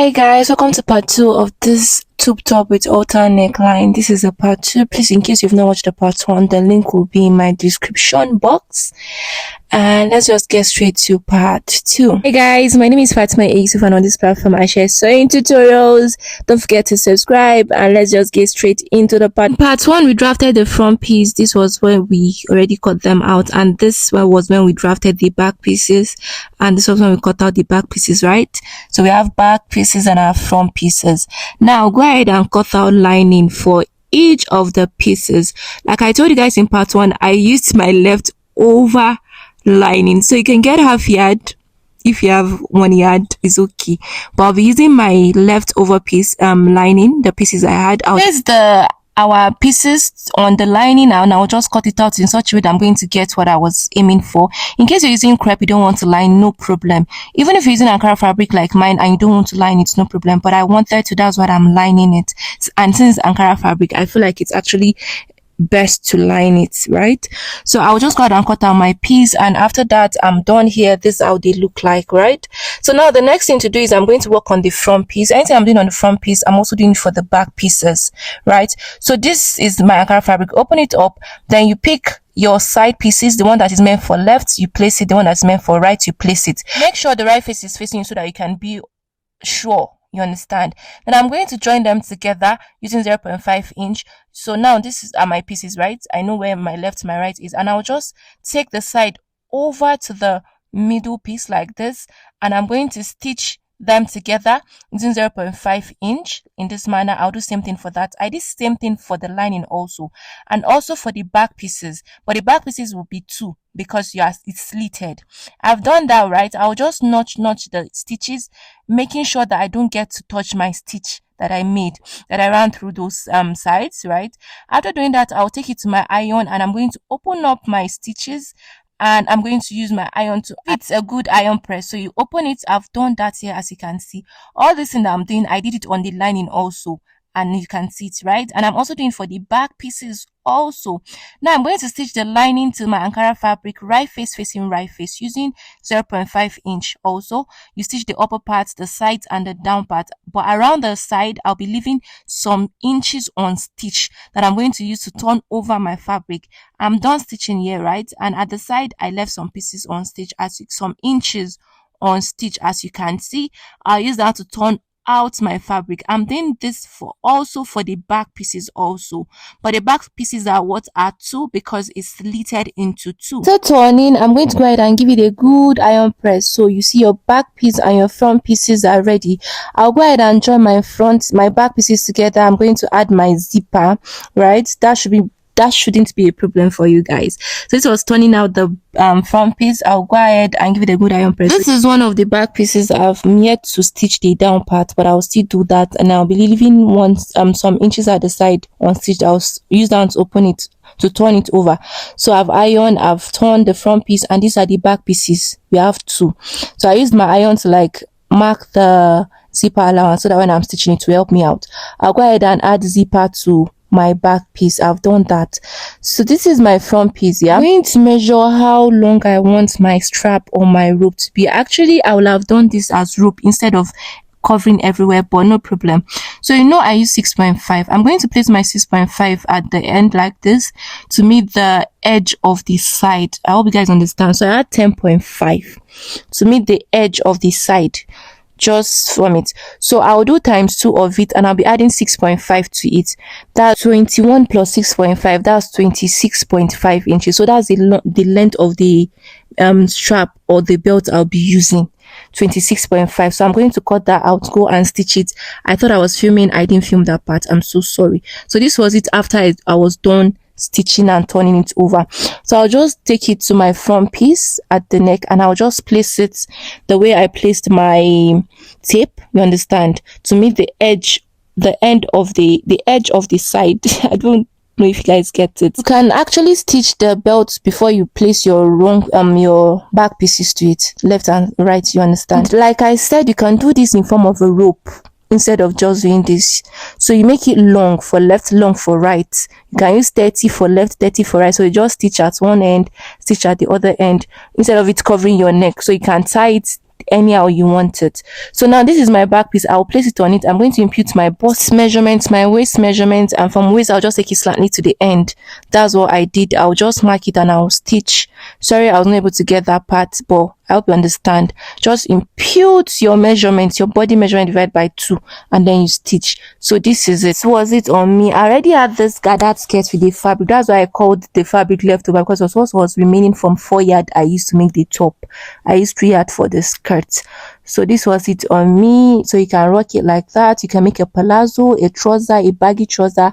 Hi guys, welcome to part 2 of this tube top with halter neckline. This is a part 2. Please, in case you've not watched the part 1, the link will be in my description box. And let's just get straight to part 2. Hey guys, my name is Fatima Aisuf, and on this platform I share sewing tutorials. Don't forget to subscribe, and let's just get straight into the part. Part 1, we drafted the front piece. This was when we already cut them out, and this one was when we drafted the back pieces, and this was when we cut out the back pieces, right? So we have back pieces and our front pieces. Now go ahead and cut out lining for each of the pieces. Like I told you guys in part 1, I used my leftover lining, so you can get half yard. If you have 1 yard, is okay, but I'll be using my leftover piece lining, the pieces I had out. Here's our pieces on the lining now, and I'll just cut it out in such a way that I'm going to get what I was aiming for. In case you're using crepe, you don't want to line, no problem. Even if you're using Ankara fabric like mine and you don't want to line, it's no problem, but I wanted to, that's why I'm lining it. And since Ankara fabric, I feel like it's actually best to line it, right? So I'll just go ahead and cut out my piece, and after that I'm done here. This is how they look like, right? So now the next thing to do is I'm going to work on the front piece. Anything I'm doing on the front piece, I'm also doing for the back pieces, right? So this is my Ankara fabric. Open it up, then you pick your side pieces. The one that is meant for left, you place it. The one that's meant for right, you place it. Make sure the right face is facing you so that you can be sure. You understand? Then I'm going to join them together using 0.5 inch. So now this are my pieces, right? I know where my left, my right is, and I'll just take the side over to the middle piece like this, and I'm going to stitch them together using 0.5 inch in this manner. I'll do same thing for that. I did same thing for the lining also, and also for the back pieces, but the back pieces will be 2 because it's slitted. I've done that, right? I'll just notch the stitches, making sure that I don't get to touch my stitch that I made, that I ran through those sides, right? After doing that, I'll take it to my iron, and I'm going to open up my stitches, and I'm going to use my iron to, it's a good iron press. So you open it. I've done that here, as you can see. All this thing that I'm doing, I did it on the lining also, and you can see it, right? And I'm also doing for the back pieces also. Now I'm going to stitch the lining to my Ankara fabric, right face facing right face, using 0.5 inch also. You stitch the upper part, the sides, and the down part, but around the side I'll be leaving some inches on stitch that I'm going to use to turn over my fabric. I'm done stitching here, right? And at the side I left some pieces on stitch, some inches on stitch, as you can see. I'll use that to turn out my fabric. I'm doing this also for the back pieces also, but the back pieces are 2 because it's slitted into 2. So turning, I'm going to go ahead and give it a good iron press, so you see your back piece and your front pieces are ready. I'll go ahead and join my back pieces together. I'm going to add my zipper, right? That shouldn't be a problem for you guys. So this was turning out the front piece. I'll go ahead and give it a good iron press. This is one of the back pieces. I've yet to stitch the down part, but I'll still do that, and I'll be leaving some inches at the side unstitched. I'll use that to open it, to turn it over. So I've turned the front piece, and these are the back pieces. We have 2. So I used my iron to like mark the zipper allowance so that when I'm stitching it will help me out. I'll go ahead and add zipper to my back piece. I've done that. So this is my front piece. I'm going to measure how long I want my strap or my rope to be. Actually, I will have done this as rope instead of covering everywhere, but no problem. So I use 6.5. I'm going to place my 6.5 at the end like this to meet the edge of the side. I hope you guys understand. So I add 10.5 to meet the edge of the side just from it. So I'll do times 2 of it, and I'll be adding 6.5 to it. That's 21 plus 6.5, that's 26.5 inches. So that's the length of the strap or the belt I'll be using, 26.5. So I'm going to cut that out, go and stitch it. I thought I was filming, I didn't film that part. I'm so sorry. So this was it after I was done stitching and turning it over. So I'll just take it to my front piece at the neck, and I'll just place it the way I placed my tape, you understand, to meet the end of the edge of the side. I don't know if you guys get it. You can actually stitch the belt before you place your back pieces to it, left and right, you understand. Like I said, you can do this in form of a rope instead of just doing this. So you make it long for left, long for right. You can use 30 for left, 30 for right. So you just stitch at one end, stitch at the other end, instead of it covering your neck. So you can tie it anyhow you want it. So now this is my back piece. I'll place it on it. I'm going to impute my bust measurements, my waist measurements, and from waist I'll just take it slightly to the end. That's what I did. I'll just mark it and I'll stitch. Sorry I was not able to get that part, but I hope you understand. Just impute your measurements, your body measurement divided by 2, and then you stitch. So this is it. This was it on me. I already had this gathered skirt with the fabric. That's why I called the fabric leftover, because it was what was remaining from 4 yard I used to make the top. I used 3 yard for the skirt. So this was it on me. So you can rock it like that. You can make a palazzo, a trouser, a baggy trouser.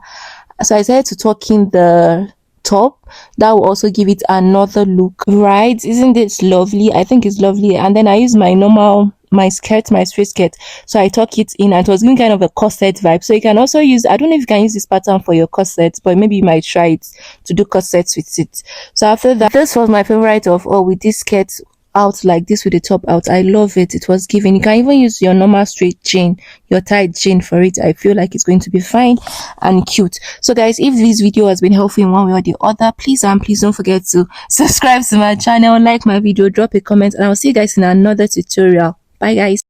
So I decided to tuck in the top. That will also give it another look, right? Isn't this lovely? I think it's lovely. And then I use my skirt, my straight skirt, so I tuck it in, and it was giving kind of a corset vibe. So you can also use, I don't know if you can use this pattern for your corsets, but maybe you might try it to do corsets with it. So after that, this was my favorite of all, with this skirt out like this with the top out. I love it. It was giving. You can even use your normal straight chain, your tight chain for it. I feel like it's going to be fine and cute. So guys, if this video has been helpful in one way or the other, please don't forget to subscribe to my channel, like my video, drop a comment, and I'll see you guys in another tutorial. Bye guys.